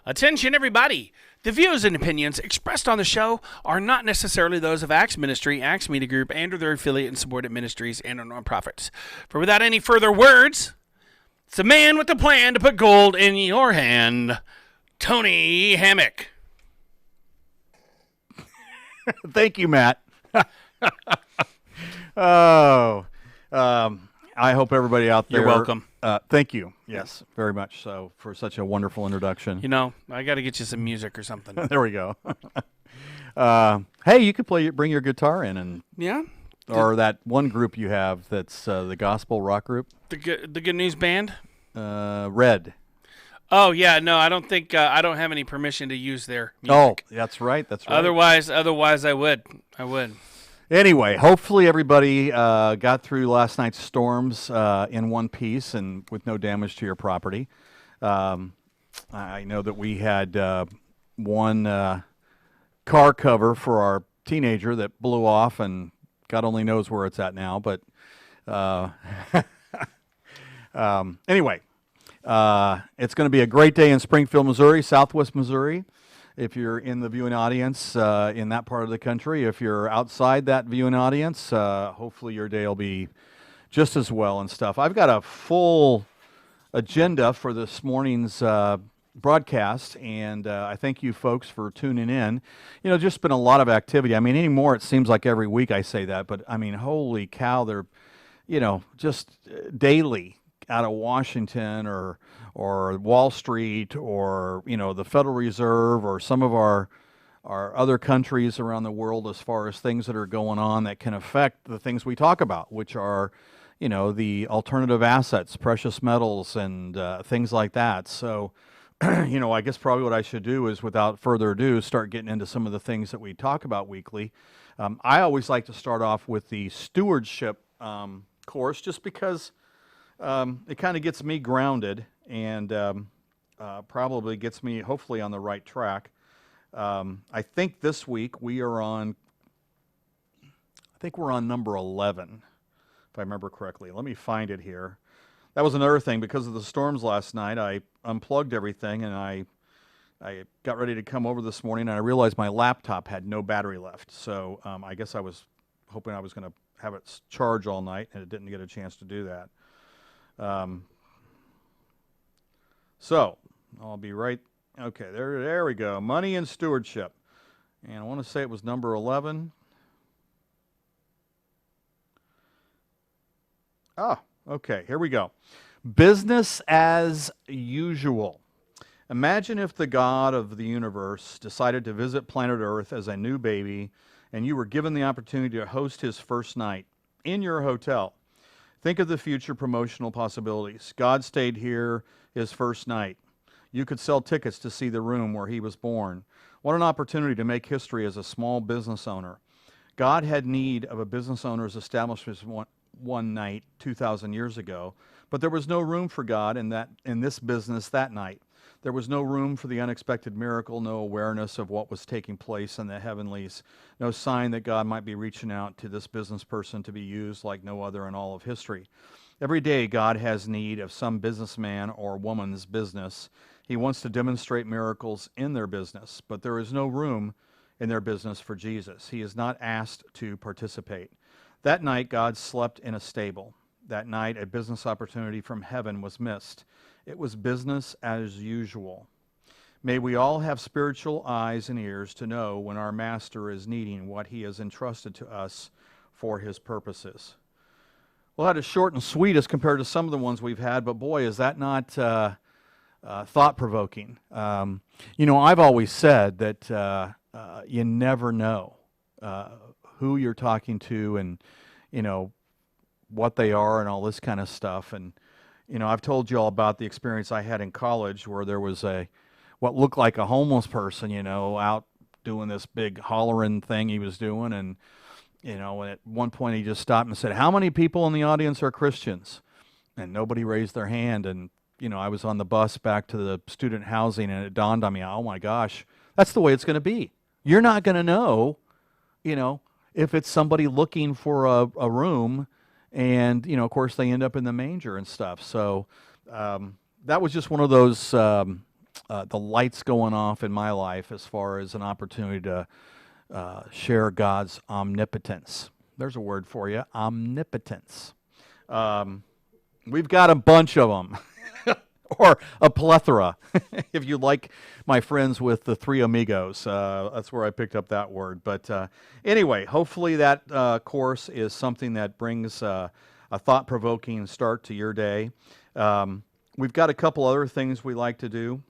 Attention, everybody! The views and opinions expressed on the show are not necessarily those of Acts Ministry, Acts Media Group, and or their affiliate and supported ministries and or nonprofits. For without any further words, it's a man with a plan to put gold in your hand, Tony Hammock. Thank you, Matt. Oh, I hope everybody out there. You're welcome. Thank you. Yes, very much so for such a wonderful introduction. You know, I got to get you some music or something. There we go. Hey, you could bring your guitar in, and Yeah? or that one group you have that's the gospel rock group, The Good News Band? Red. Oh, yeah, no, I don't think, I don't have any permission to use their Oh, music. that's right. That's right. Otherwise, I would. Anyway, hopefully everybody got through last night's storms in one piece and with no damage to your property. I know that we had one car cover for our teenager that blew off, and God only knows where it's at now. But anyway, it's going to be a great day in Springfield, Missouri, Southwest Missouri. If you're in the viewing audience in that part of the country, if you're outside that viewing audience, hopefully your day will be just as well and stuff. I've got a full agenda for this morning's broadcast, and I thank you folks for tuning in. You know, just been a lot of activity. I mean, anymore it seems like every week I say that, but I mean, holy cow, they're, you know, just daily out of Washington or Wall Street or, you know, the Federal Reserve or some of our other countries around the world as far as things that are going on that can affect the things we talk about, which are, you know, the alternative assets, precious metals, and things like that. So, you know, I guess probably what I should do is, without further ado, start getting into some of the things that we talk about weekly. I always like to start off with the stewardship course, just because it kind of gets me grounded and probably gets me hopefully on the right track. I think this week we're on number 11, if I remember correctly. Let me find it here. That was another thing. Because of the storms last night, I unplugged everything, and I got ready to come over this morning, and I realized my laptop had no battery left. So I guess I was hoping I was going to have it charge all night, and it didn't get a chance to do that. So I'll be right. Okay, there we go. Money and stewardship, and I want to say it was number 11. Ah, okay, here we go. Business as usual. Imagine if the God of the universe decided to visit planet Earth as a new baby, and you were given the opportunity to host his first night in your hotel. Think of the future promotional possibilities. God stayed here his first night. You could sell tickets to see the room where he was born. What an opportunity to make history as a small business owner. God had need of a business owner's establishment one night 2,000 years ago, but there was no room for God in this business that night. There was no room for the unexpected miracle, no awareness of what was taking place in the heavenlies, no sign that God might be reaching out to this business person to be used like no other in all of history. Every day, God has need of some businessman or woman's business. He wants to demonstrate miracles in their business, but there is no room in their business for Jesus. He is not asked to participate. That night, God slept in a stable. That night, a business opportunity from heaven was missed. It was business as usual. May we all have spiritual eyes and ears to know when our Master is needing what he has entrusted to us for his purposes. Well, that is short and sweet as compared to some of the ones we've had, but boy, is that not thought-provoking. You know, I've always said that you never know who you're talking to and, you know, what they are and all this kind of stuff. And you know, I've told you all about the experience I had in college where there was what looked like a homeless person, you know, out doing this big hollering thing he was doing. And, you know, at one point he just stopped and said, "How many people in the audience are Christians?" And nobody raised their hand. And, you know, I was on the bus back to the student housing, and it dawned on me, oh my gosh, that's the way it's going to be. You're not going to know, you know, if it's somebody looking for a room. And, you know, of course, they end up in the manger and stuff. So that was just one of those the lights going off in my life as far as an opportunity to share God's omnipotence. There's a word for you, omnipotence. We've got a bunch of them, or a plethora, if you like my friends with the Three Amigos. That's where I picked up that word. But anyway, hopefully that course is something that brings a thought-provoking start to your day. We've got a couple other things we like to do.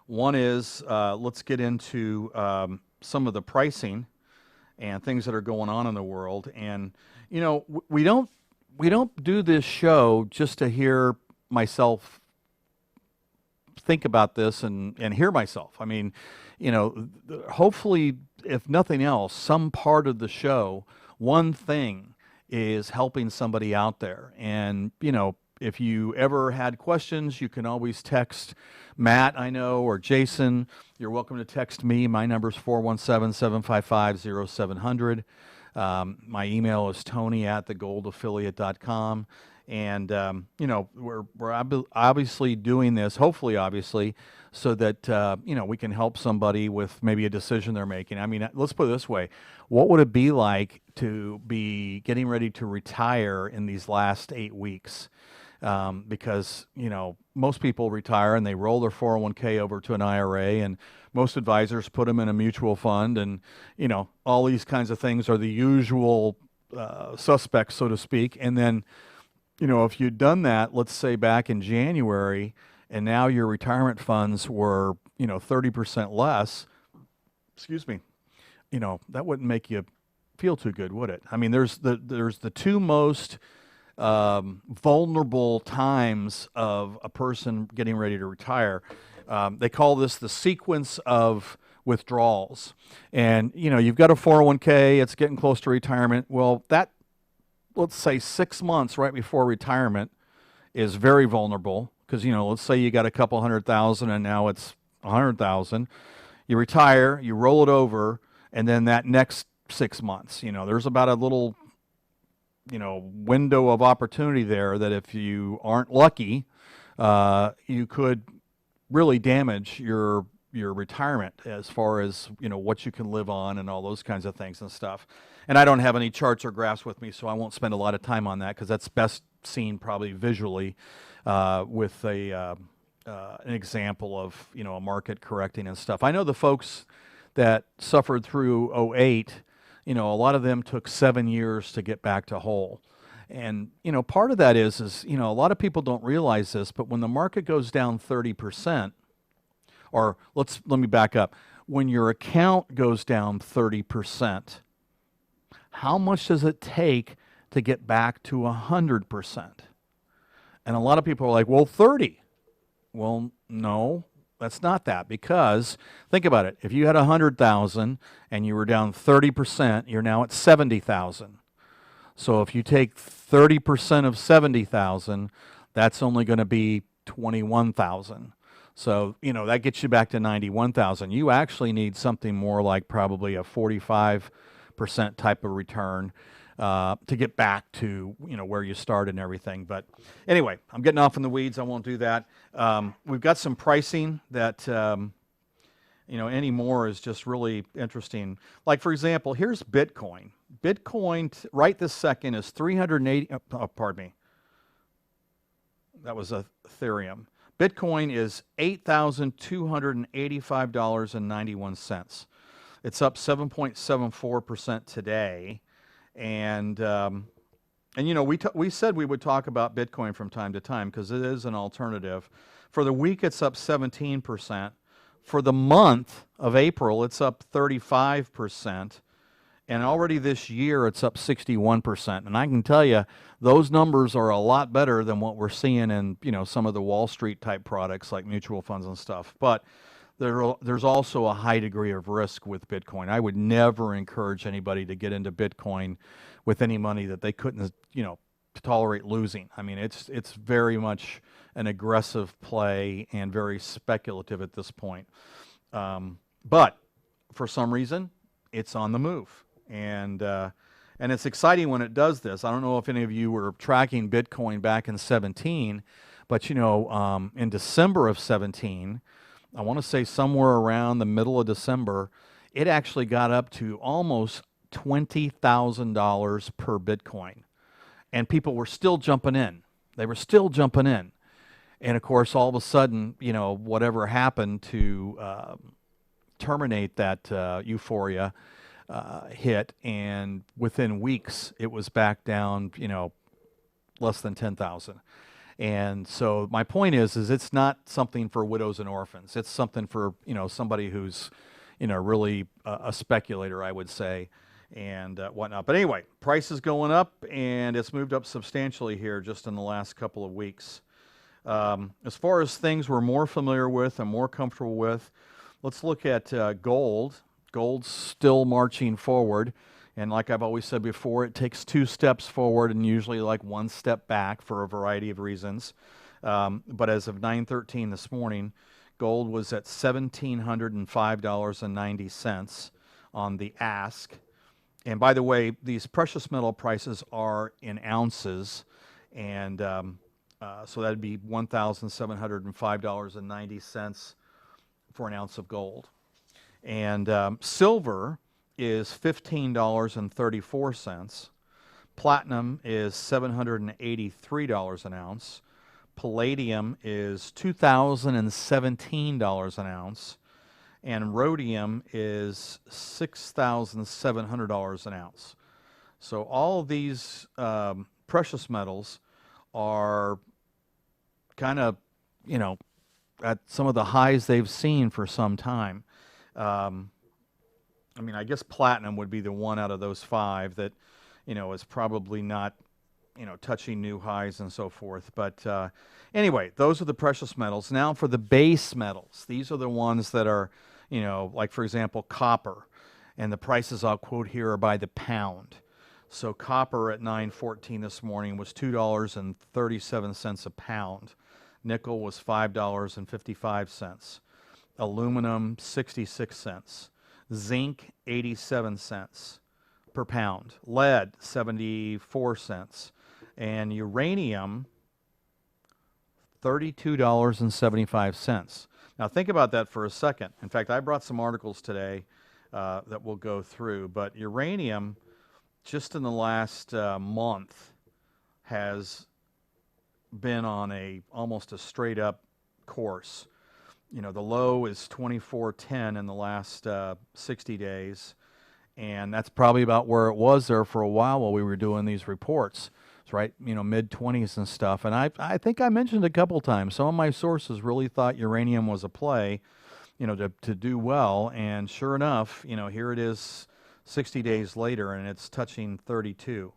One is let's get into some of the pricing and things that are going on in the world. And you know, we don't do this show just to hear myself think about this and hear myself. I mean, you know, hopefully, if nothing else, some part of the show, one thing is helping somebody out there. And, you know, if you ever had questions, you can always text Matt, I know, or Jason. You're welcome to text me. My number is 417-755-0700. My email is tony@thegoldaffiliate.com. And, you know, we're obviously doing this, hopefully, obviously, so that, you know, we can help somebody with maybe a decision they're making. I mean, let's put it this way. What would it be like to be getting ready to retire in these last 8 weeks? Because, you know, most people retire and they roll their 401k over to an IRA, and most advisors put them in a mutual fund, and, you know, all these kinds of things are the usual suspects, so to speak. And then, you know, if you'd done that, let's say back in January, and now your retirement funds were, you know, 30% less, excuse me, you know, that wouldn't make you feel too good, would it? I mean, there's the two most vulnerable times of a person getting ready to retire. They call this the sequence of withdrawals. And, you know, you've got a 401k, it's getting close to retirement. Well, that, let's say 6 months right before retirement is very vulnerable because, you know, let's say you got a couple 100,000 and now it's 100,000. You retire, you roll it over, and then that next 6 months, you know, there's about a little, you know, window of opportunity there that if you aren't lucky, you could really damage your retirement as far as, you know, what you can live on and all those kinds of things and stuff. And I don't have any charts or graphs with me, so I won't spend a lot of time on that because that's best seen probably visually with an example of, you know, a market correcting and stuff. I know the folks that suffered through '08, you know, a lot of them took 7 years to get back to whole. And, you know, part of that is, you know, a lot of people don't realize this, but when the market goes down 30%, or let me back up, when your account goes down 30%, how much does it take to get back to 100%? And a lot of people are like, well, 30. Well, no, that's not that, because think about it. If you had 100,000 and you were down 30%, you're now at 70,000. So if you take 30% of 70,000, that's only going to be 21,000. So, you know, that gets you back to 91,000. You actually need something more like probably a 45% type of return to get back to, you know, where you started and everything. But anyway, I'm getting off in the weeds. I won't do that. We've got some pricing that, you know, anymore is just really interesting. Like, for example, here's Bitcoin. Bitcoin right this second is 380, pardon me. That was Ethereum. Bitcoin is $8,285.91. It's up 7.74% today. And you know, we said we would talk about Bitcoin from time to time because it is an alternative. For the week, it's up 17%. For the month of April, it's up 35%. And already this year, it's up 61%. And I can tell you, those numbers are a lot better than what we're seeing in, you know, some of the Wall Street type products like mutual funds and stuff. But there's also a high degree of risk with Bitcoin. I would never encourage anybody to get into Bitcoin with any money that they couldn't, you know, tolerate losing. I mean, it's very much an aggressive play and very speculative at this point. But for some reason, it's on the move. And it's exciting when it does this. I don't know if any of you were tracking Bitcoin back in 17, But in December of 17, I want to say somewhere around the middle of December, it actually got up to almost $20,000 per Bitcoin. And people were still jumping in. They were still jumping in. And of course, all of a sudden, whatever happened to terminate that euphoria hit, and within weeks, it was back down, less than 10,000. And so my point is it's not something for widows and orphans. It's something for, somebody who's, really a speculator, I would say, and whatnot. But anyway, price is going up, and it's moved up substantially here just in the last couple of weeks. As far as things we're more familiar with and more comfortable with, let's look at gold. Gold's still marching forward. And like I've always said before, it takes 2 steps forward and usually like 1 step back for a variety of reasons. But as of 9:13 this morning, gold was at $1,705.90 on the ask. And by the way, these precious metal prices are in ounces, and so that'd be $1,705.90 for an ounce of gold. And silver is $15.34. Platinum is $783 an ounce. Palladium is $2,017 an ounce. And rhodium is $6,700 an ounce. So all of these precious metals are kind of, at some of the highs they've seen for some time. I guess platinum would be the one out of those 5 that, is probably not, touching new highs and so forth. But anyway, those are the precious metals. Now for the base metals, these are the ones that are, like for example, copper. And the prices I'll quote here are by the pound. So copper at 9:14 this morning was $2.37 a pound. Nickel was $5.55. Aluminum, 66 cents. Zinc, 87 cents per pound. Lead, 74 cents. And uranium, $32.75. Now think about that for a second. In fact, I brought some articles today that we'll go through. But uranium, just in the last month, has been on almost a straight up course. The low is 24.10 in the last 60 days, and that's probably about where it was there for a while we were doing these reports. It's right, mid-20s and stuff. And I think I mentioned a couple times, some of my sources really thought uranium was a play, to do well. And sure enough, here it is 60 days later, and it's touching 32.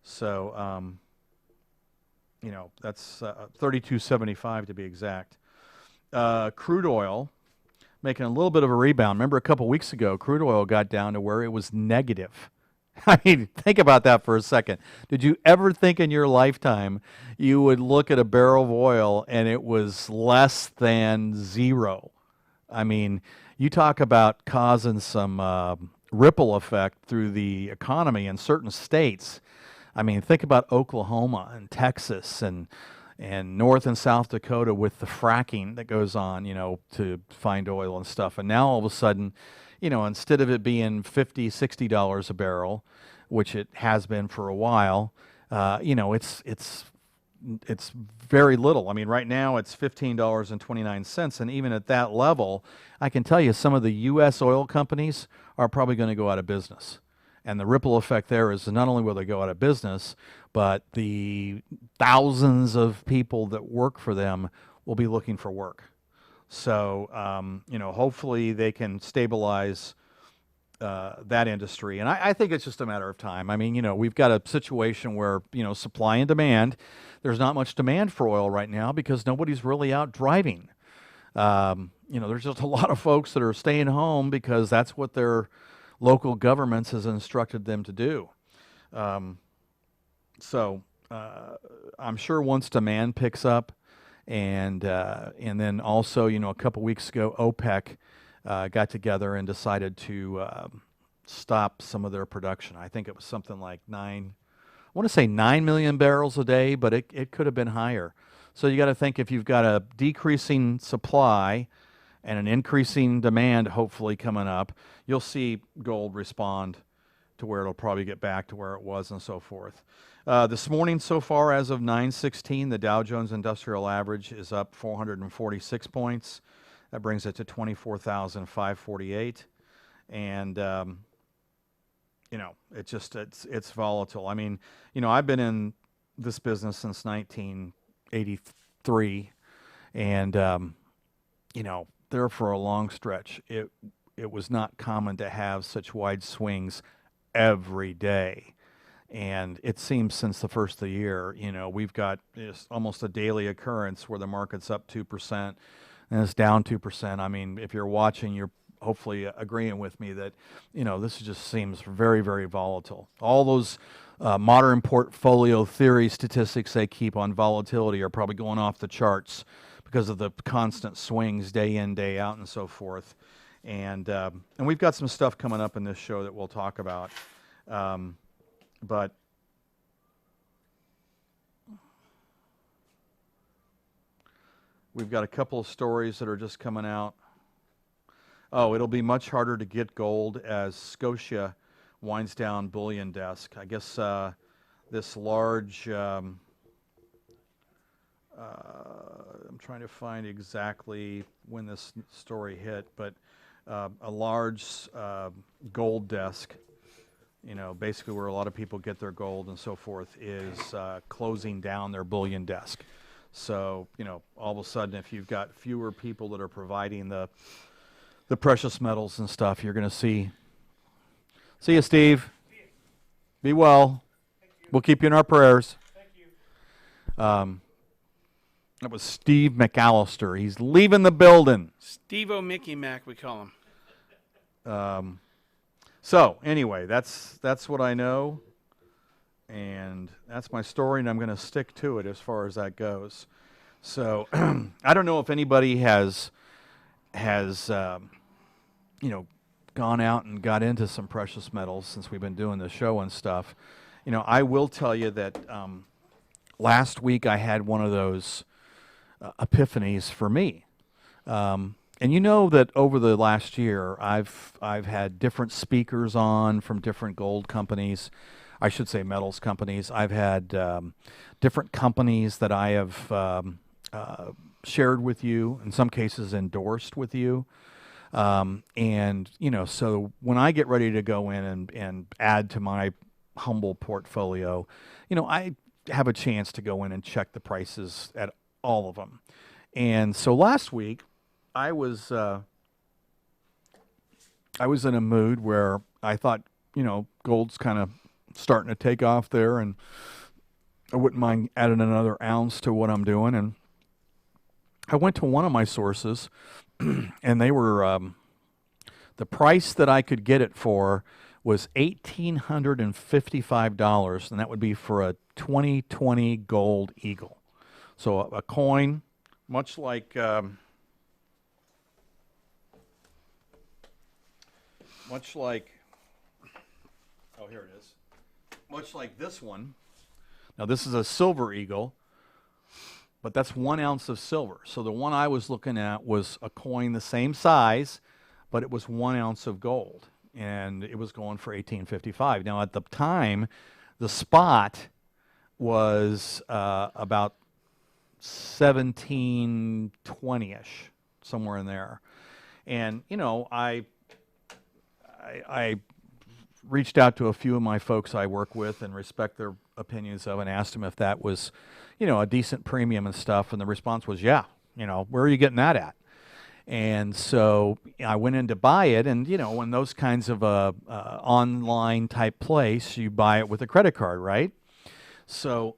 So, that's 32.75 to be exact. Crude oil making a little bit of a rebound. Remember a couple weeks ago, crude oil got down to where it was negative. I mean, think about that for a second. Did you ever think in your lifetime you would look at a barrel of oil and it was less than 0? I mean, you talk about causing some ripple effect through the economy in certain states. I mean, think about Oklahoma and Texas and North and South Dakota with the fracking that goes on, to find oil and stuff. And now all of a sudden, instead of it being $50, $60 a barrel, which it has been for a while, it's very little. I mean, right now it's $15.29, and even at that level, I can tell you some of the U.S. oil companies are probably going to go out of business. And the ripple effect there is not only will they go out of business, but the thousands of people that work for them will be looking for work. So, hopefully they can stabilize that industry. And I think it's just a matter of time. I mean, we've got a situation where, supply and demand, there's not much demand for oil right now because nobody's really out driving. There's just a lot of folks that are staying home because that's what their local governments has instructed them to do. So I'm sure once demand picks up, and then also, a couple weeks ago, OPEC got together and decided to stop some of their production. I think it was something like 9 million barrels a day, but it could have been higher. So you got to think if you've got a decreasing supply and an increasing demand hopefully coming up, you'll see gold respond to where it'll probably get back to where it was and so forth. This morning so far, as of 9:16, the Dow Jones Industrial Average is up 446 points. That brings it to 24,548. And, it's volatile. I mean, I've been in this business since 1983. And, there for a long stretch, it was not common to have such wide swings every day. And it seems since the first of the year, we've got almost a daily occurrence where the market's up 2% and it's down 2%. I mean, if you're watching, you're hopefully agreeing with me that, this just seems very, very volatile. All those modern portfolio theory statistics they keep on volatility are probably going off the charts because of the constant swings day in, day out, and so forth. And we've got some stuff coming up in this show that we'll talk about. But we've got a couple of stories that are just coming out. Oh, it'll be much harder to get gold as Scotia winds down bullion desk. I guess this large, I'm trying to find exactly when this story hit, but a large gold desk, basically where a lot of people get their gold and so forth, is closing down their bullion desk. So, all of a sudden, if you've got fewer people that are providing the precious metals and stuff, you're going to see you, Steve. Be well. We'll keep you in our prayers. Thank you. That was Steve McAllister. He's leaving the building. Steve-O Mickey Mac, we call him. So anyway, that's what I know, and that's my story, and I'm going to stick to it as far as that goes. So I don't know if anybody has gone out and got into some precious metals since we've been doing the show and stuff. I will tell you that last week I had one of those epiphanies for me. And that over the last year, I've had different speakers on from different gold companies. I should say metals companies. I've had different companies that I have shared with you, in some cases endorsed with you. So when I get ready to go in and add to my humble portfolio, I have a chance to go in and check the prices at all of them. And so last week, I was in a mood where I thought, gold's kind of starting to take off there, and I wouldn't mind adding another ounce to what I'm doing. And I went to one of my sources, and they were the price that I could get it for was $1,855, and that would be for a 2020 gold eagle. So a coin, much like oh, here it is. Much like this one. Now this is a silver eagle, but that's 1 ounce of silver. So the one I was looking at was a coin the same size, but it was 1 ounce of gold, and it was going for $1,855. Now at the time, the spot was about 1720-ish, somewhere in there. And I reached out to a few of my folks I work with and respect their opinions of, and asked them if that was, a decent premium and stuff. And the response was, yeah, where are you getting that at? And so I went in to buy it, and in those kinds of online type place, you buy it with a credit card, right? So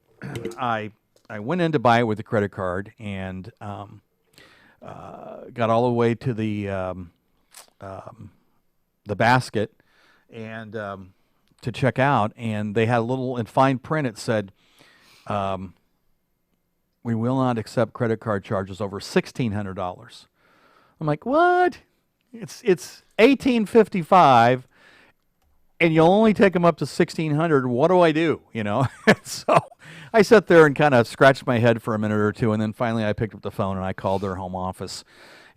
I went in to buy it with a credit card, and got all the way to the basket and to check out, and they had a little in fine print. It said, "We will not accept credit card charges over $1,600." I'm like, what? It's $1,855, and you'll only take them up to $1,600. What do I do? So I sat there and kind of scratched my head for a minute or two, and then finally I picked up the phone and I called their home office.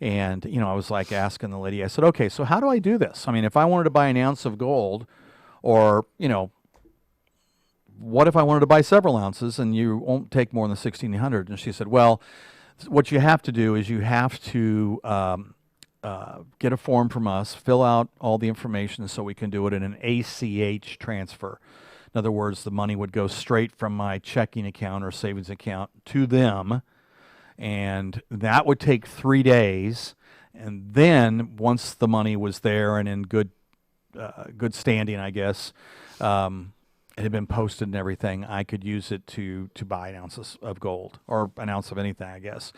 And, I was like asking the lady, I said, okay, so how do I do this? I mean, if I wanted to buy an ounce of gold, or, what if I wanted to buy several ounces and you won't take more than 1,600? And she said, well, what you have to do is you have to get a form from us, fill out all the information so we can do it in an ACH transfer. In other words, the money would go straight from my checking account or savings account to them, and that would take 3 days. And then once the money was there and in good standing, I guess, it had been posted and everything, I could use it to buy an ounce of gold, or an ounce of anything, I guess.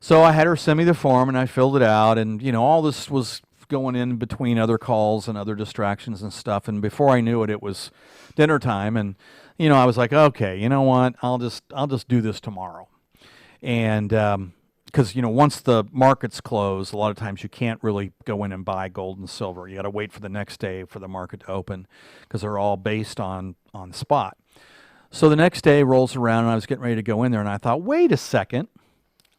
So I had her send me the form, and I filled it out, and all this was going in between other calls and other distractions and stuff. And before I knew it, it was dinner time, and I was like, okay, you know what? I'll just do this tomorrow. And because once the markets close, a lot of times you can't really go in and buy gold and silver. You got to wait for the next day for the market to open, because they're all based on spot. So the next day rolls around, and I was getting ready to go in there, and I thought, wait a second.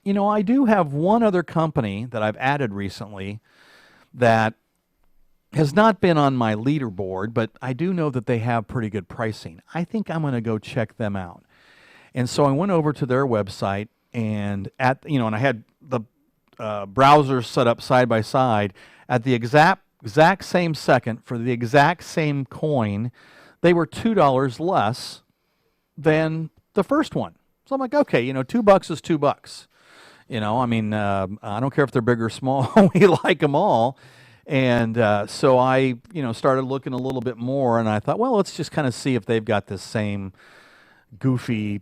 I do have one other company that I've added recently that has not been on my leaderboard, but I do know that they have pretty good pricing. I think I'm going to go check them out. And so I went over to their website, and and I had the browsers set up side by side. At the exact same second, for the exact same coin, they were $2 less than the first one. So I'm like, okay, $2 is $2. I don't care if they're big or small. We like them all. And so I, started looking a little bit more, and I thought, well, let's just kind of see if they've got this same goofy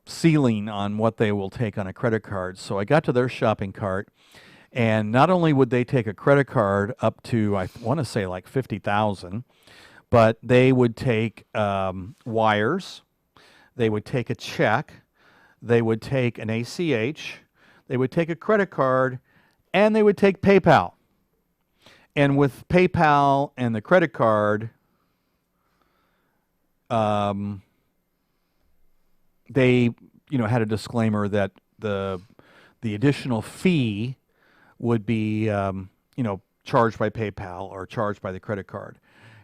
ceiling on what they will take on a credit card. So I got to their shopping cart, and not only would they take a credit card up to, I want to say like 50,000, but they would take wires, they would take a check, they would take an ACH, they would take a credit card, and they would take PayPal. And with PayPal and the credit card, they, had a disclaimer that the additional fee would be, charged by PayPal or charged by the credit card,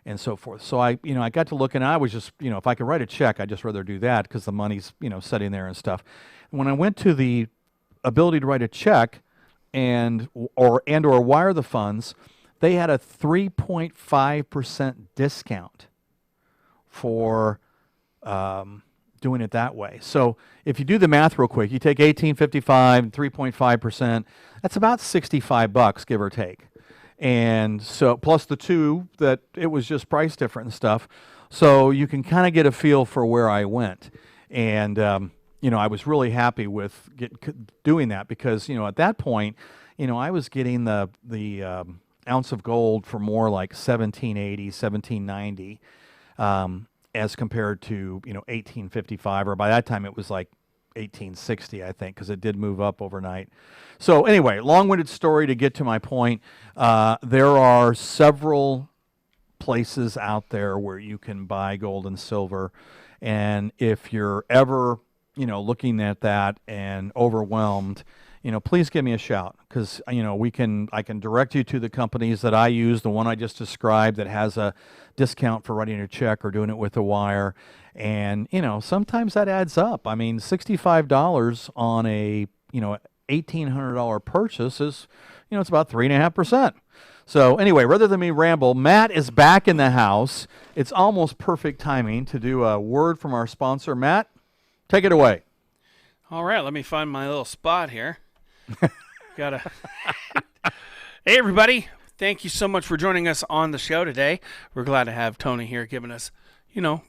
and so forth. So I got to look, and I was just, if I could write a check, I'd just rather do that because the money's, sitting there and stuff. And when I went to the ability to write a check and or wire the funds, they had a 3.5% discount for doing it that way. So if you do the math real quick, you take $18.55 and 3.5%, that's about $65, give or take. And so plus the two that it was just price different and stuff. So you can kind of get a feel for where I went. And I was really happy with doing that because, at that point, I was getting the ounce of gold for more like $17.80, $17.90, as compared to, $18.55, or by that time it was like $18.60, I think, because it did move up overnight. So anyway, long-winded story to get to my point. There are several places out there where you can buy gold and silver, and if you're ever looking at that and overwhelmed, please give me a shout, because I can direct you to the companies that I use, the one I just described that has a discount for writing a check or doing it with a wire, and sometimes that adds up. I mean, $65 on a $1,800 purchase is it's about 3.5%. So anyway, rather than me ramble, Matt is back in the house. It's almost perfect timing to do a word from our sponsor. Matt, take it away. All right, let me find my little spot here. Hey, everybody. Thank you so much for joining us on the show today. We're glad to have Tony here giving us,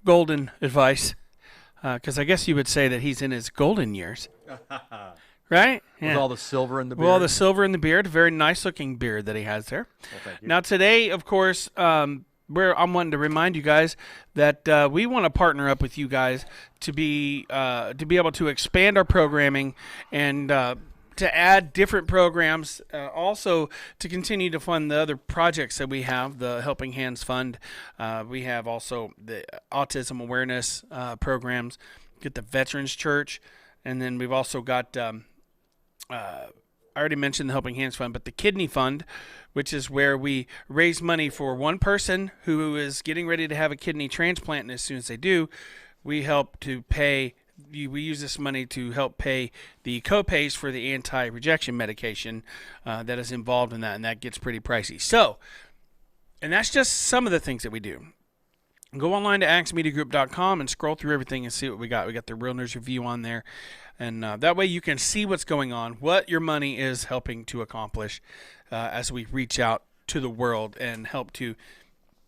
golden advice. Because I guess you would say that he's in his golden years. Right? Yeah. With all the silver in the beard. With all the silver in the beard. Very nice-looking beard that he has there. Well, thank you. Now, today, of course, I'm wanting to remind you guys that we want to partner up with you guys to be able to expand our programming and to add different programs, also to continue to fund the other projects that we have, the Helping Hands Fund. We have also the autism awareness programs. get the Veterans Church, and then we've also got I already mentioned the Helping Hands Fund, but the Kidney Fund, which is where we raise money for one person who is getting ready to have a kidney transplant, and as soon as they do, we help to pay. We use this money to help pay the co-pays for the anti-rejection medication that is involved in that, and that gets pretty pricey. So, and that's just some of the things that we do. Go online to axmediagroup.com and scroll through everything and see what we got. We got the Real Nerds Review on there. And that way you can see what's going on, what your money is helping to accomplish as we reach out to the world and help to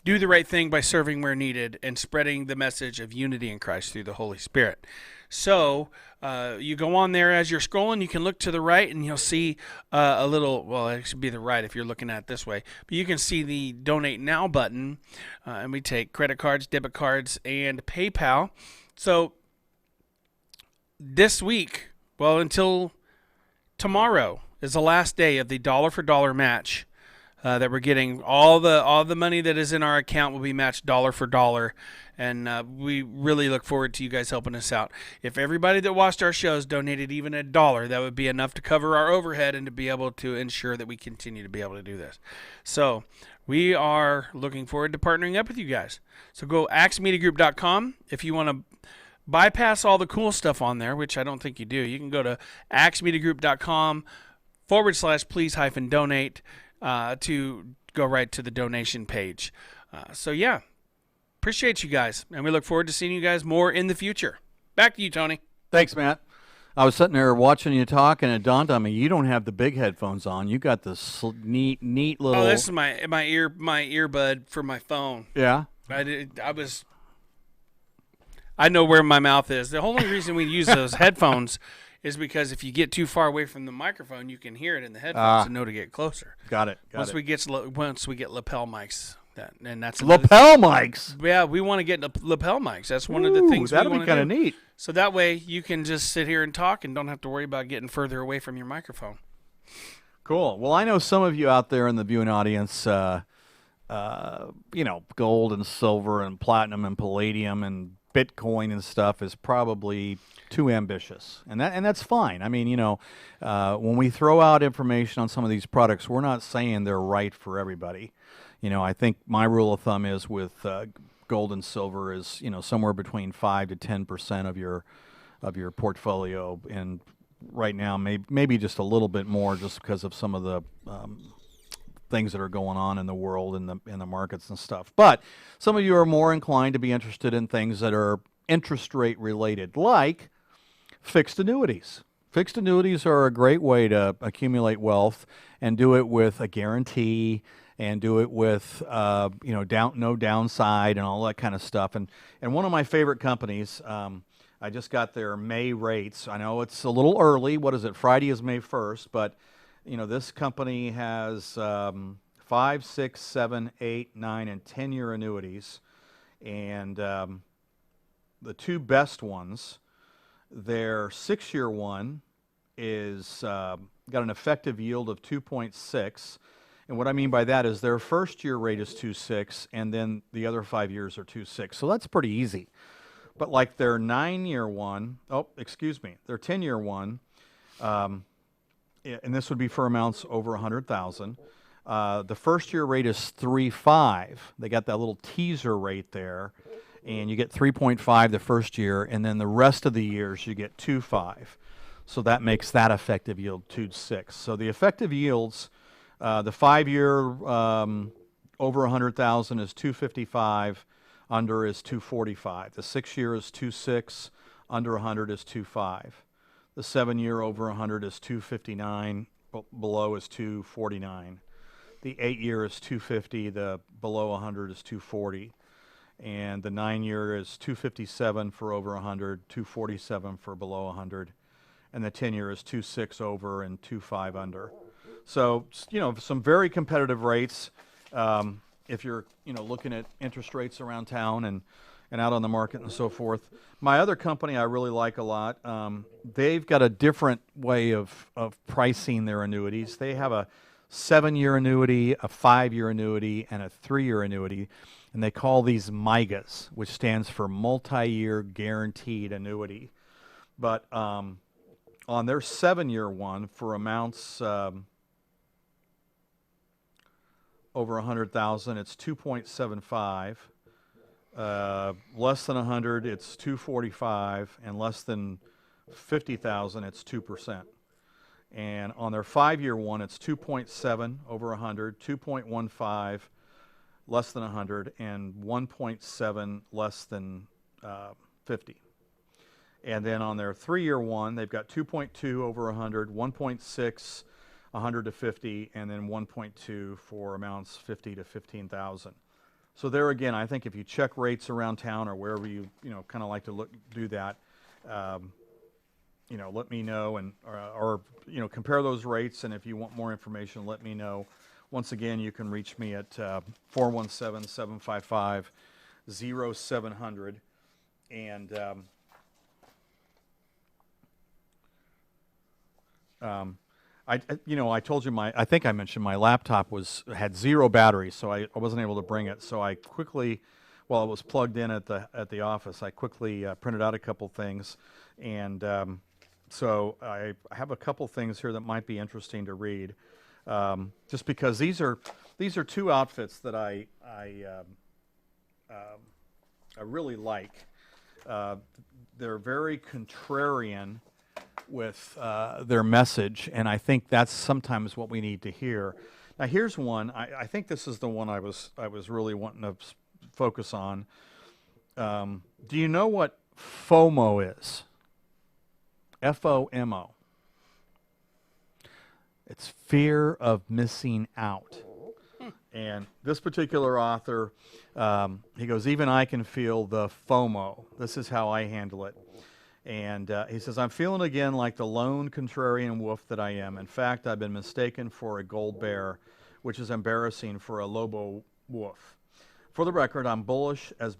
do the right thing by serving where needed and spreading the message of unity in Christ through the Holy Spirit. So you go on there as you're scrolling. You can look to the right and you'll see a little, well, it should be the right if you're looking at it this way. But you can see the Donate Now button. And we take credit cards, debit cards, and PayPal. So this week, well, until tomorrow is the last day of the dollar for dollar match that we're getting. All the money that is in our account will be matched dollar for dollar, and we really look forward to you guys helping us out. If everybody that watched our shows donated even $1, that would be enough to cover our overhead and to be able to ensure that we continue to be able to do this. So we are looking forward to partnering up with you guys. So go axmediagroup.com if you want to bypass all the cool stuff on there, which I don't think you do. You can go to axmediagroup.com/please-donate to go right to the donation page. So yeah, appreciate you guys, and we look forward to seeing you guys more in the future. Back to you, Tony. Thanks, Matt. I was sitting there watching you talk, and it dawned on me you don't have the big headphones on. You got this neat little. Oh, this is my earbud for my phone. Yeah. I know where my mouth is. The only reason we use those headphones is because if you get too far away from the microphone, you can hear it in the headphones and know to get closer. Got it. Once we get lapel mics, and that's lapel mics. Yeah, we want to get lapel mics. That's one of the things. That'll be kind of neat. So that way you can just sit here and talk and don't have to worry about getting further away from your microphone. Cool. Well, I know some of you out there in the viewing audience, gold and silver and platinum and palladium and Bitcoin and stuff is probably too ambitious, and that's fine. I mean, when we throw out information on some of these products, we're not saying they're right for everybody. I think my rule of thumb is with gold and silver is somewhere between 5 to 10% of your portfolio, and right now maybe just a little bit more, just because of some of the things that are going on in the world and in the markets and stuff. But some of you are more inclined to be interested in things that are interest rate related, like fixed annuities. Fixed annuities are a great way to accumulate wealth and do it with a guarantee and do it with no downside and all that kind of stuff. And one of my favorite companies, I just got their May rates. I know it's a little early. What is it? Friday is May 1st, but this company has 5, 6, 7, 8, 9, and 10-year annuities. And the two best ones, their 6-year one is got an effective yield of 2.6. And what I mean by that is their first-year rate is 2.6, and then the other 5 years are 2.6. So that's pretty easy. But like their 9-year one, their 10-year one, and this would be for amounts over 100,000. The first year rate is 3.5. They got that little teaser rate there, and you get 3.5 the first year, and then the rest of the years you get 2.5. So that makes that effective yield 2.6. So the effective yields, the 5-year over 100,000 is 2.55, under is 2.45. The 6-year is 2.6, under 100 is 2.5. The 7-year over 100 is 259, below is 249. The 8-year is 250, the below 100 is 240. And the 9-year is 257 for over 100, 247 for below 100. And the 10-year is 2.6 over and 2.5 under. So, some very competitive rates if you're, looking at interest rates around town and out on the market and so forth. My other company I really like a lot, they've got a different way of pricing their annuities. They have a 7-year annuity, a 5-year annuity, and a 3-year annuity. And they call these MIGAs, which stands for multi-year guaranteed annuity. But on their 7-year one for amounts over 100,000, it's 2.75. Less than 100, it's 245, and less than 50,000, it's 2%. And on their 5-year one, it's 2.7 over 100, 2.15 less than 100, and 1.7 less than 50. And then on their 3-year one, they've got 2.2 over 100, 1.6, 100 to 50, and then 1.2 for amounts 50 to 15,000. So there again, I think if you check rates around town or wherever you kind of like to do that, let me know, and or compare those rates. And if you want more information, let me know. Once again, you can reach me at 417-755-0700, and I told you I think I mentioned my laptop had 0 battery, so I wasn't able to bring it. So I quickly, while it was plugged in at the office, I quickly printed out a couple things, and so I have a couple things here that might be interesting to read, just because these are 2 outfits that I really like. They're very contrarian with their message, and I think that's sometimes what we need to hear. Now here's one. I think this is the one I was really wanting to focus on. Do you know what FOMO is? FOMO. It's fear of missing out. And this particular author, he goes, even I can feel the FOMO. This is how I handle it. And he says, I'm feeling again like the lone contrarian wolf that I am. In fact, I've been mistaken for a gold bear, which is embarrassing for a Lobo wolf. For the record, I'm bullish as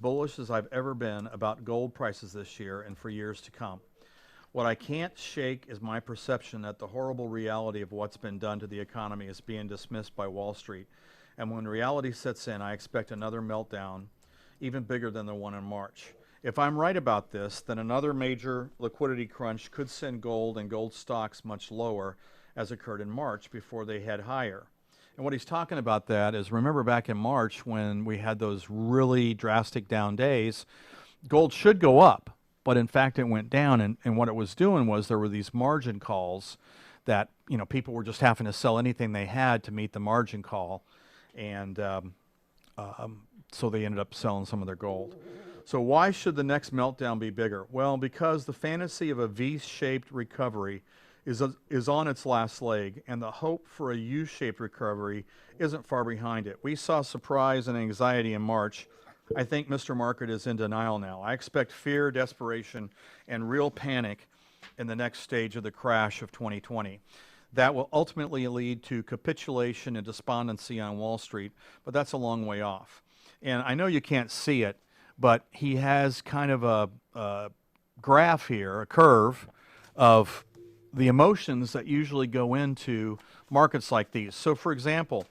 I've ever been about gold prices this year and for years to come. What I can't shake is my perception that the horrible reality of what's been done to the economy is being dismissed by Wall Street. And when reality sets in, I expect another meltdown, even bigger than the one in March. If I'm right about this, then another major liquidity crunch could send gold and gold stocks much lower, as occurred in March, before they head higher. And what he's talking about that is, remember back in March when we had those really drastic down days, gold should go up, but in fact it went down, and what it was doing was there were these margin calls that people were just having to sell anything they had to meet the margin call, and so they ended up selling some of their gold. So why should the next meltdown be bigger? Well, because the fantasy of a V-shaped recovery is on its last leg, and the hope for a U-shaped recovery isn't far behind it. We saw surprise and anxiety in March. I think Mr. Market is in denial now. I expect fear, desperation, and real panic in the next stage of the crash of 2020. That will ultimately lead to capitulation and despondency on Wall Street, but that's a long way off. And I know you can't see it, but he has kind of a graph here, a curve of the emotions that usually go into markets like these. So for example,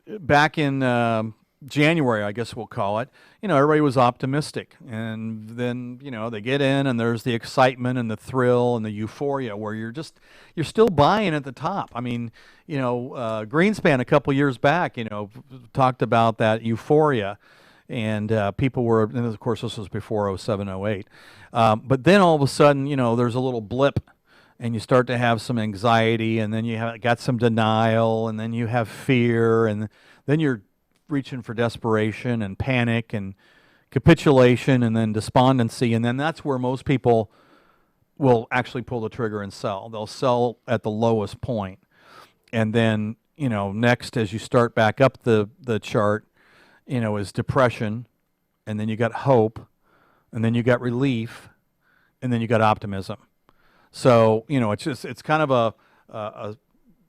back in January, I guess we'll call it, everybody was optimistic. And then, they get in and there's the excitement and the thrill and the euphoria where you're still buying at the top. I mean, Greenspan a couple years back, talked about that euphoria. And people were, and of course this was before 07, 08. But then all of a sudden, there's a little blip, and you start to have some anxiety, and then you got some denial, and then you have fear, and then you're reaching for desperation and panic and capitulation and then despondency. And then that's where most people will actually pull the trigger and sell. They'll sell at the lowest point. And then, next as you start back up the chart, is depression, and then you got hope, and then you got relief, and then you got optimism. So, it's kind of a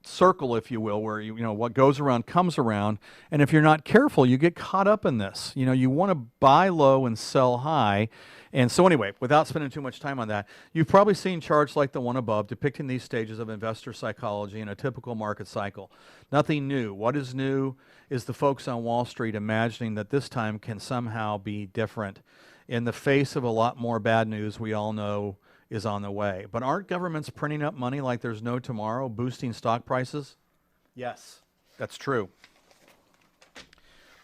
circle, if you will, where you know what goes around comes around, and if you're not careful, you get caught up in this. You know, you want to buy low and sell high. And so anyway, without spending too much time on that, you've probably seen charts like the one above depicting these stages of investor psychology in a typical market cycle. Nothing new. What is new is the folks on Wall Street imagining that this time can somehow be different in the face of a lot more bad news we all know is on the way. But aren't governments printing up money like there's no tomorrow, boosting stock prices? Yes, that's true.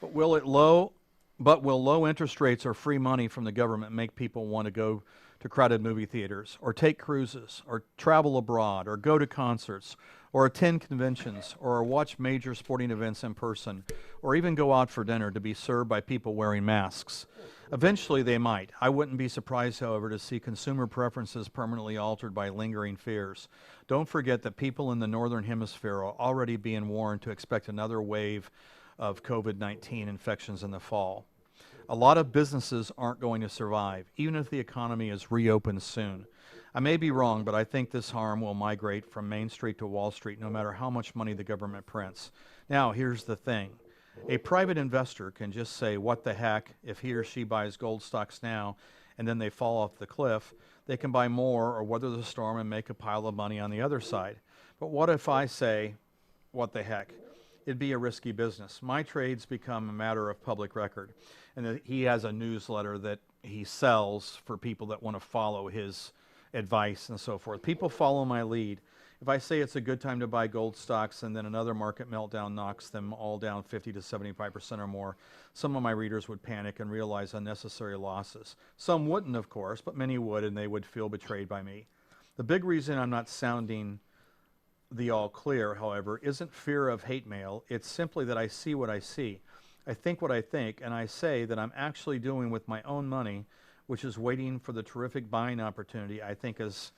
But will low interest rates or free money from the government make people want to go to crowded movie theaters, or take cruises, or travel abroad, or go to concerts, or attend conventions, or watch major sporting events in person, or even go out for dinner to be served by people wearing masks? Eventually they might. I wouldn't be surprised, however, to see consumer preferences permanently altered by lingering fears. Don't forget that people in the Northern Hemisphere are already being warned to expect another wave of COVID-19 infections in the fall. A lot of businesses aren't going to survive, even if the economy is reopened soon. I may be wrong, but I think this harm will migrate from Main Street to Wall Street no matter how much money the government prints. Now, here's the thing. A private investor can just say, what the heck, if he or she buys gold stocks now and then they fall off the cliff, they can buy more or weather the storm and make a pile of money on the other side. But what if I say, what the heck? It'd be a risky business. My trades become a matter of public record. And he has a newsletter that he sells for people that want to follow his advice and so forth. People follow my lead. If I say it's a good time to buy gold stocks and then another market meltdown knocks them all down 50 to 75% or more, some of my readers would panic and realize unnecessary losses. Some wouldn't, of course, but many would, and they would feel betrayed by me. The big reason I'm not sounding the all clear, however, isn't fear of hate mail. It's simply that I see what I see. I think what I think, and I say that I'm actually doing with my own money, which is waiting for the terrific buying opportunity I think is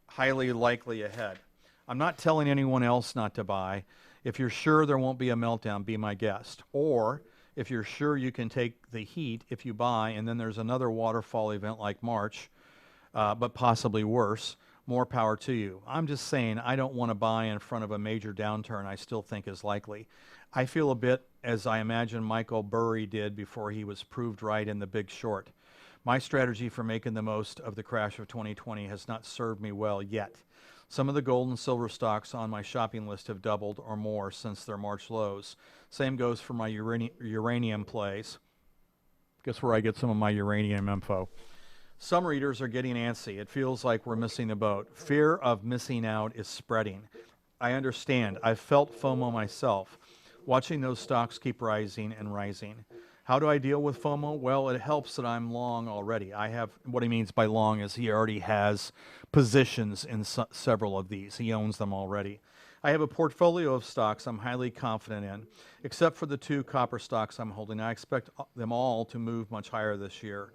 highly likely ahead. I'm not telling anyone else not to buy. If you're sure there won't be a meltdown, be my guest. Or if you're sure you can take the heat if you buy and then there's another waterfall event like March, but possibly worse, more power to you. I'm just saying I don't want to buy in front of a major downturn I still think is likely. I feel a bit as I imagine Michael Burry did before he was proved right in The Big Short. My strategy for making the most of the crash of 2020 has not served me well yet. Some of the gold and silver stocks on my shopping list have doubled or more since their March lows. Same goes for my uranium plays. Guess where I get some of my uranium info. Some readers are getting antsy. It feels like we're missing the boat. Fear of missing out is spreading. I understand. I've felt FOMO myself, watching those stocks keep rising and rising. How do I deal with FOMO? Well, it helps that I'm long already. I have, what he means by long is he already has positions in several of these. He owns them already. I have a portfolio of stocks I'm highly confident in. Except for the two copper stocks I'm holding, I expect them all to move much higher this year.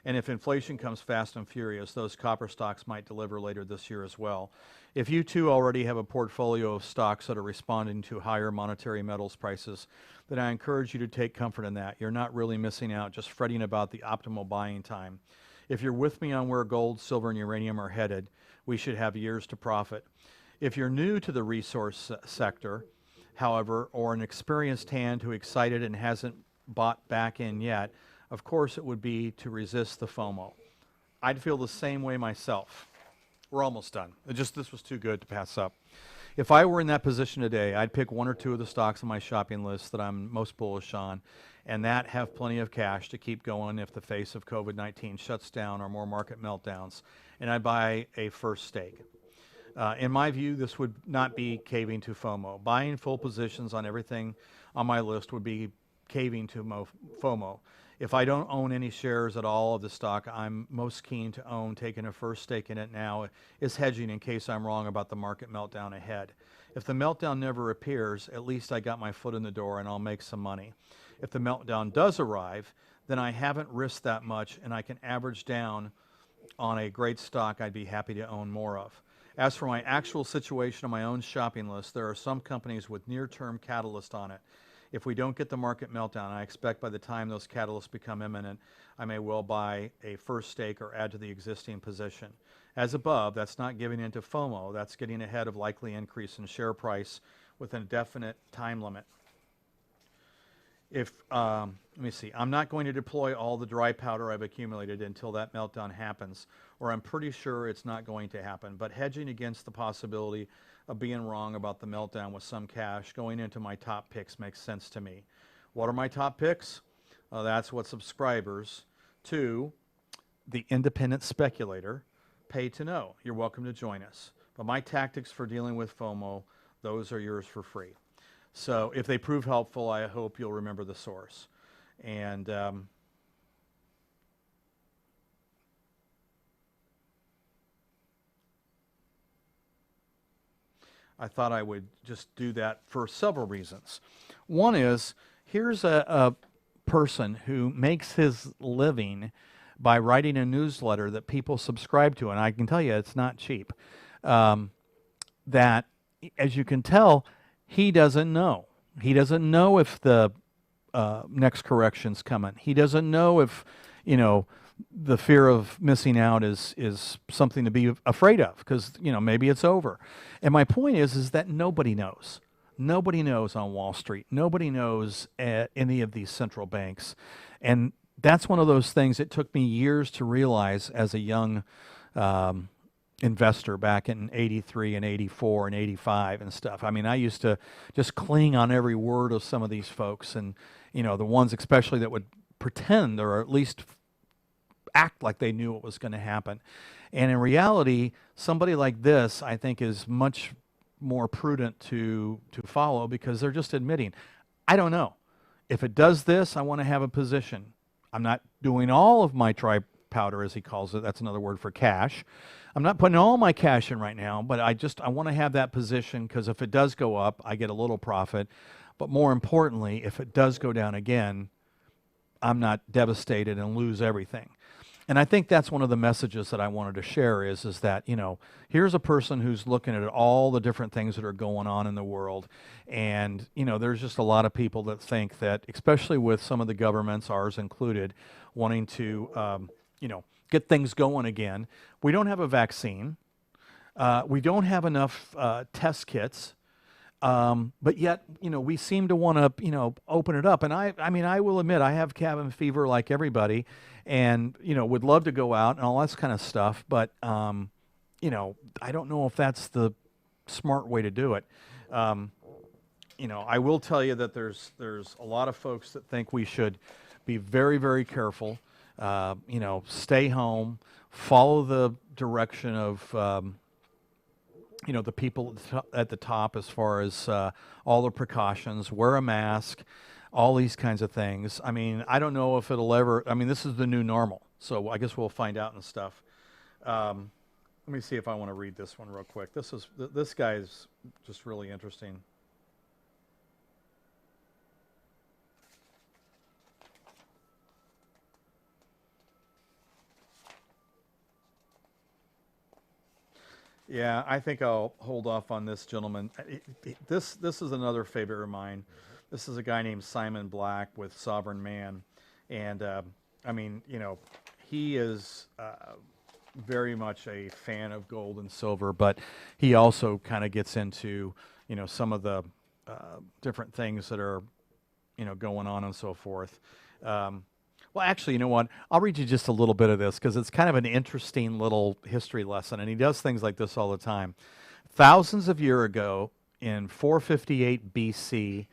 And if inflation comes fast and furious, those copper stocks might deliver later this year as well. If you too already have a portfolio of stocks that are responding to higher monetary metals prices, then I encourage you to take comfort in that. You're not really missing out, just fretting about the optimal buying time. If you're with me on where gold, silver, and uranium are headed, we should have years to profit. If you're new to the resource sector, however, or an experienced hand who excited and hasn't bought back in yet, of course it would be to resist the FOMO. I'd feel the same way myself. We're almost done. This was too good to pass up. If I were in that position today, I'd pick one or two of the stocks on my shopping list that I'm most bullish on, and that have plenty of cash to keep going if the face of COVID-19 shuts down or more market meltdowns, and I'd buy a first stake. In my view, this would not be caving to FOMO. Buying full positions on everything on my list would be caving to FOMO. If I don't own any shares at all of the stock I'm most keen to own, taking a first stake in it now is hedging in case I'm wrong about the market meltdown ahead. If the meltdown never appears, at least I got my foot in the door and I'll make some money. If the meltdown does arrive, then I haven't risked that much and I can average down on a great stock I'd be happy to own more of. As for my actual situation on my own shopping list, there are some companies with near-term catalyst on it. If we don't get the market meltdown, I expect by the time those catalysts become imminent, I may well buy a first stake or add to the existing position. As above, that's not giving into FOMO. That's getting ahead of likely increase in share price with an indefinite time limit. If, let me see, I'm not going to deploy all the dry powder I've accumulated until that meltdown happens, or I'm pretty sure it's not going to happen. But hedging against the possibility of being wrong about the meltdown with some cash going into my top picks makes sense to me. What are my top picks? That's what subscribers to the Independent Speculator pay to know. You're welcome to join us. But my tactics for dealing with FOMO, those are yours for free. So if they prove helpful, I hope you'll remember the source. And I thought I would just do that for several reasons. One is, here's a person who makes his living by writing a newsletter that people subscribe to, and I can tell you it's not cheap. That, as you can tell, he doesn't know. He doesn't know if the next correction's coming. He doesn't know if, the fear of missing out is something to be afraid of, because, maybe it's over. And my point is that nobody knows. Nobody knows on Wall Street. Nobody knows at any of these central banks. And that's one of those things it took me years to realize as a young investor back in 83 and 84 and 85 and stuff. I mean, I used to just cling on every word of some of these folks, and the ones especially that would pretend or at least act like they knew what was going to happen. And in reality, somebody like this, I think, is much more prudent to follow, because they're just admitting, I don't know. If it does this, I want to have a position. I'm not doing all of my dry powder, as he calls it. That's another word for cash. I'm not putting all my cash in right now, but I want to have that position, because if it does go up, I get a little profit. But more importantly, if it does go down again, I'm not devastated and lose everything. And I think that's one of the messages that I wanted to share is that, here's a person who's looking at all the different things that are going on in the world. And, there's just a lot of people that think that, especially with some of the governments, ours included, wanting to, get things going again. We don't have a vaccine. We don't have enough test kits. But yet, we seem to want to, open it up. And I will admit, I have cabin fever like everybody, and, would love to go out and all that kind of stuff. But, I don't know if that's the smart way to do it. I will tell you that there's a lot of folks that think we should be very, very careful. Stay home, follow the direction of, the people at the top as far as all the precautions, wear a mask, all these kinds of things. I mean, I don't know if it'll ever, this is the new normal, so I guess we'll find out and stuff. Let me see if I want to read this one real quick. This guy is just really interesting. Yeah, I think I'll hold off on this gentleman. This is another favorite of mine. This is a guy named Simon Black with Sovereign Man. And, he is very much a fan of gold and silver, but he also kind of gets into, some of the different things that are, going on and so forth. Well, actually, you know what? I'll read you just a little bit of this, because it's kind of an interesting little history lesson, and he does things like this all the time. Thousands of years ago, in 458 BC,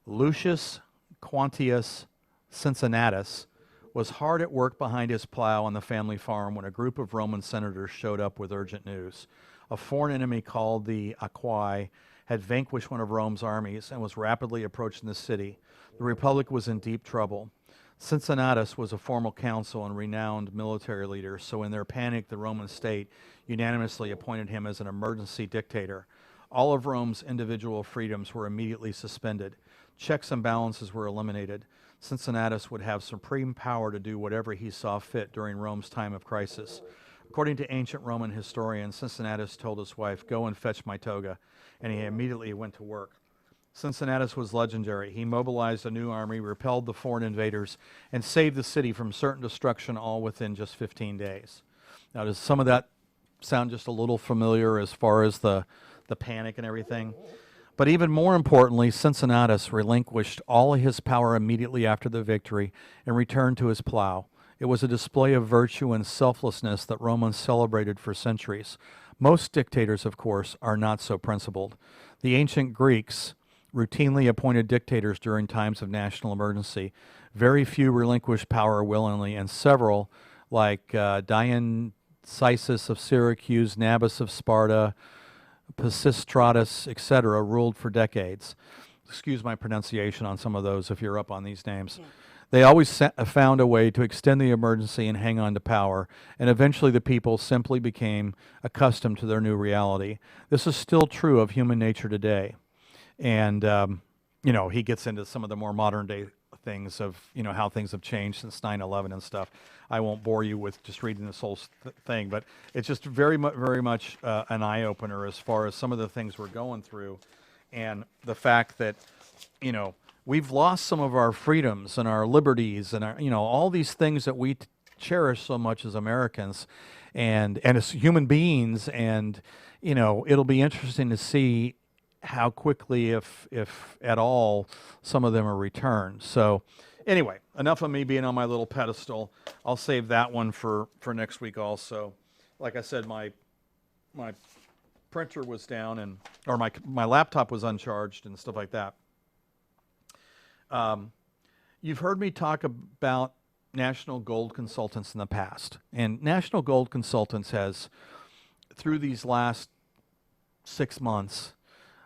Lucius Quintius Cincinnatus was hard at work behind his plow on the family farm when a group of Roman senators showed up with urgent news. A foreign enemy called the Aequi had vanquished one of Rome's armies and was rapidly approaching the city. The Republic was in deep trouble. Cincinnatus was a formal consul and renowned military leader, so in their panic, the Roman state unanimously appointed him as an emergency dictator. All of Rome's individual freedoms were immediately suspended. Checks and balances were eliminated. Cincinnatus would have supreme power to do whatever he saw fit during Rome's time of crisis. According to ancient Roman historians, Cincinnatus told his wife, "Go and fetch my toga," and he immediately went to work. Cincinnatus was legendary. He mobilized a new army, repelled the foreign invaders, and saved the city from certain destruction, all within just 15 days. Now, does some of that sound just a little familiar as far as the panic and everything? But even more importantly, Cincinnatus relinquished all his power immediately after the victory and returned to his plow. It was a display of virtue and selflessness that Romans celebrated for centuries. Most dictators, of course, are not so principled. The ancient Greeks routinely appointed dictators during times of national emergency. Very few relinquished power willingly, and several, like Dionysius of Syracuse, Nabis of Sparta, Pisistratus, etc., ruled for decades. Excuse my pronunciation on some of those if you're up on these names. They always found a way to extend the emergency and hang on to power, and eventually the people simply became accustomed to their new reality. This is still true of human nature today. And, he gets into some of the more modern day things of, how things have changed since 9/11 and stuff. I won't bore you with just reading this whole thing, but it's just very much an eye-opener as far as some of the things we're going through, and the fact that, we've lost some of our freedoms and our liberties and our, all these things that we cherish so much as Americans and as human beings. And, it'll be interesting to see how quickly, if at all, some of them are returned. So anyway, enough of me being on my little pedestal. I'll save that one for next week also. Like I said, my printer was down or my laptop was uncharged and stuff like that. You've heard me talk about National Gold Consultants in the past. And National Gold Consultants has, through these last 6 months,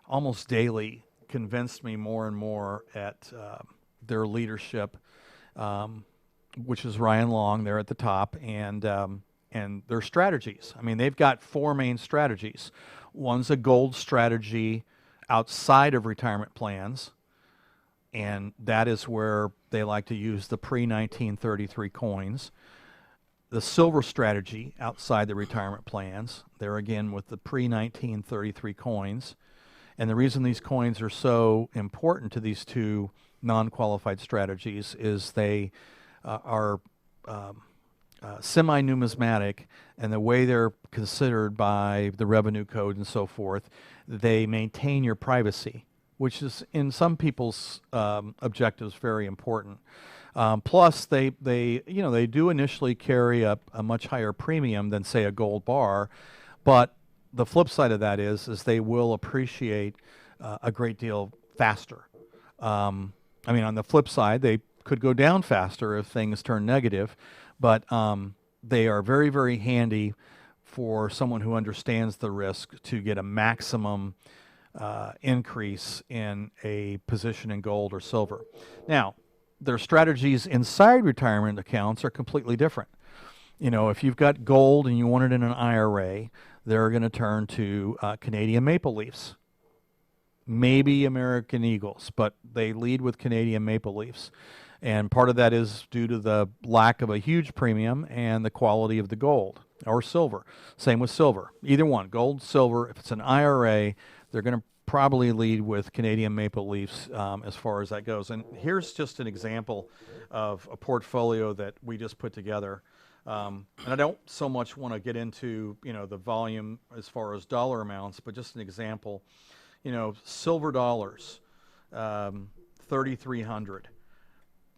almost daily, convinced me more and more at their leadership, which is Ryan Long there at the top, and their strategies. I mean, they've got 4 main strategies. One's a gold strategy outside of retirement plans, and that is where they like to use the pre-1933 coins. The silver strategy outside the retirement plans, there again with the pre-1933 coins. And the reason these coins are so important to these 2 non-qualified strategies is they are semi-numismatic, and the way they're considered by the revenue code and so forth, they maintain your privacy, which is in some people's objectives very important. Plus, they do initially carry a much higher premium than, say, a gold bar, but the flip side of that is they will appreciate a great deal faster. On the flip side, they could go down faster if things turn negative, but they are very, very handy for someone who understands the risk to get a maximum increase in a position in gold or silver. Now, their strategies inside retirement accounts are completely different. If you've got gold and you want it in an IRA, they're going to turn to Canadian Maple Leafs, maybe American Eagles, but they lead with Canadian Maple Leafs. And part of that is due to the lack of a huge premium and the quality of the gold or silver. Same with silver. Either one, gold, silver. If it's an IRA, they're going to probably lead with Canadian Maple Leafs as far as that goes. And here's just an example of a portfolio that we just put together. And I don't so much want to get into, the volume as far as dollar amounts, but just an example. Silver dollars, 3,300.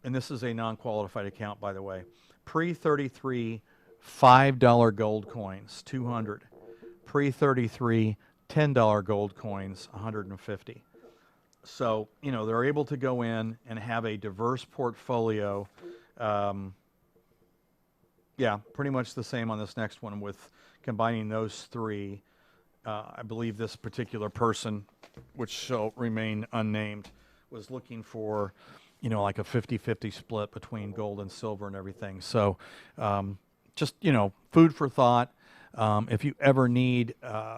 And this is a non-qualified account, by the way. Pre-33, $5 gold coins, 200. Pre-33, $10 gold coins, 150. So, they're able to go in and have a diverse portfolio. Yeah, pretty much the same on this next one with combining those 3. I believe this particular person, which shall remain unnamed, was looking for, like a 50-50 split between gold and silver and everything. So just, food for thought. If you ever need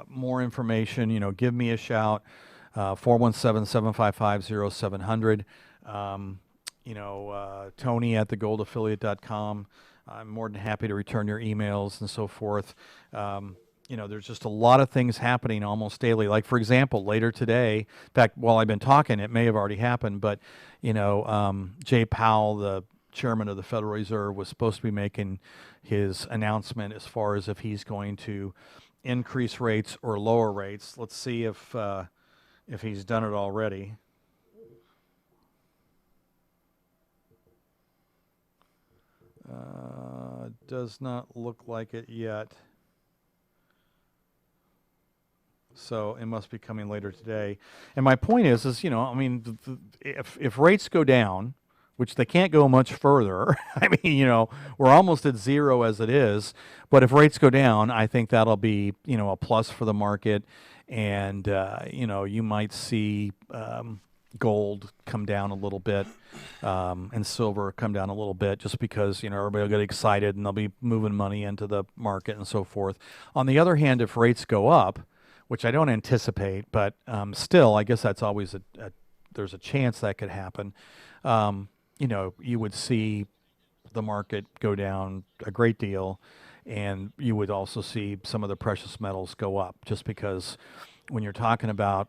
more information, give me a shout, 417-755-0700. Tony at thegoldaffiliate.com. I'm more than happy to return your emails and so forth. there's just a lot of things happening almost daily. Like, for example, later today, in fact, while I've been talking, it may have already happened, but, Jay Powell, the chairman of the Federal Reserve, was supposed to be making his announcement as far as if he's going to increase rates or lower rates. Let's see if he's done it already. Does not look like it yet. So it must be coming later today. And my point is if rates go down, which they can't go much further, we're almost at zero as it is. But if rates go down, I think that'll be, a plus for the market. And, you might see gold come down a little bit and silver come down a little bit just because, everybody will get excited and they'll be moving money into the market and so forth. On the other hand, if rates go up, which I don't anticipate, but still, I guess that's always there's a chance that could happen. You would see the market go down a great deal, and you would also see some of the precious metals go up just because when you're talking about,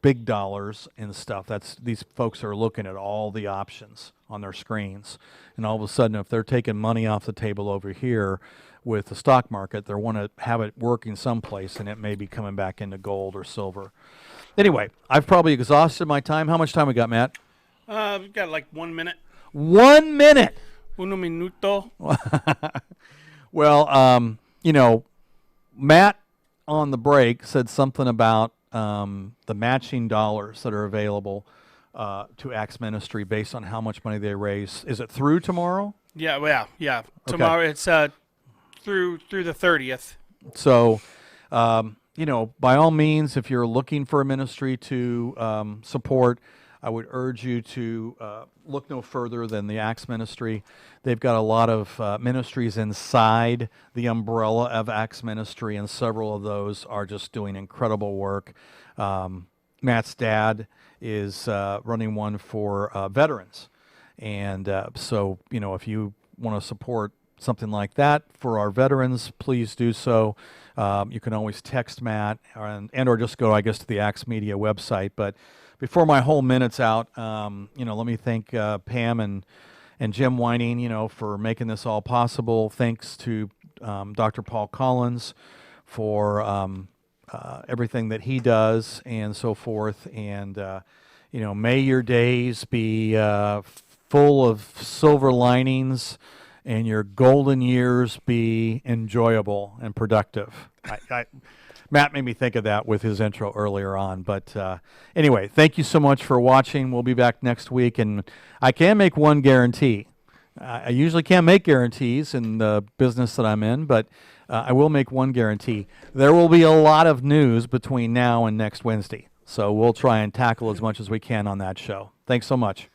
big dollars and stuff, these folks are looking at all the options on their screens. And all of a sudden, if they're taking money off the table over here with the stock market, they want to have it working someplace, and it may be coming back into gold or silver. Anyway, I've probably exhausted my time. How much time we got, Matt? We've got like 1 minute. 1 minute. Uno minuto. Well, Matt on the break said something about the matching dollars that are available to Acts Ministry based on how much money they raise. Is it through tomorrow? Yeah. Tomorrow it's through the 30th. So, by all means, if you're looking for a ministry to support, I would urge you to look no further than the Acts Ministry. They've got a lot of ministries inside the umbrella of Acts Ministry, and several of those are just doing incredible work. Matt's dad is running one for veterans. And so, if you want to support something like that for our veterans, please do so. You can always text Matt or just go, I guess, to the Acts Media website. But before my whole minute's out, let me thank Pam and Jim Whining, for making this all possible. Thanks to Dr. Paul Collins for everything that he does and so forth. And, may your days be full of silver linings and your golden years be enjoyable and productive. Matt made me think of that with his intro earlier on. But anyway, thank you so much for watching. We'll be back next week. And I can make one guarantee. I usually can't make guarantees in the business that I'm in, but I will make one guarantee. There will be a lot of news between now and next Wednesday. So we'll try and tackle as much as we can on that show. Thanks so much.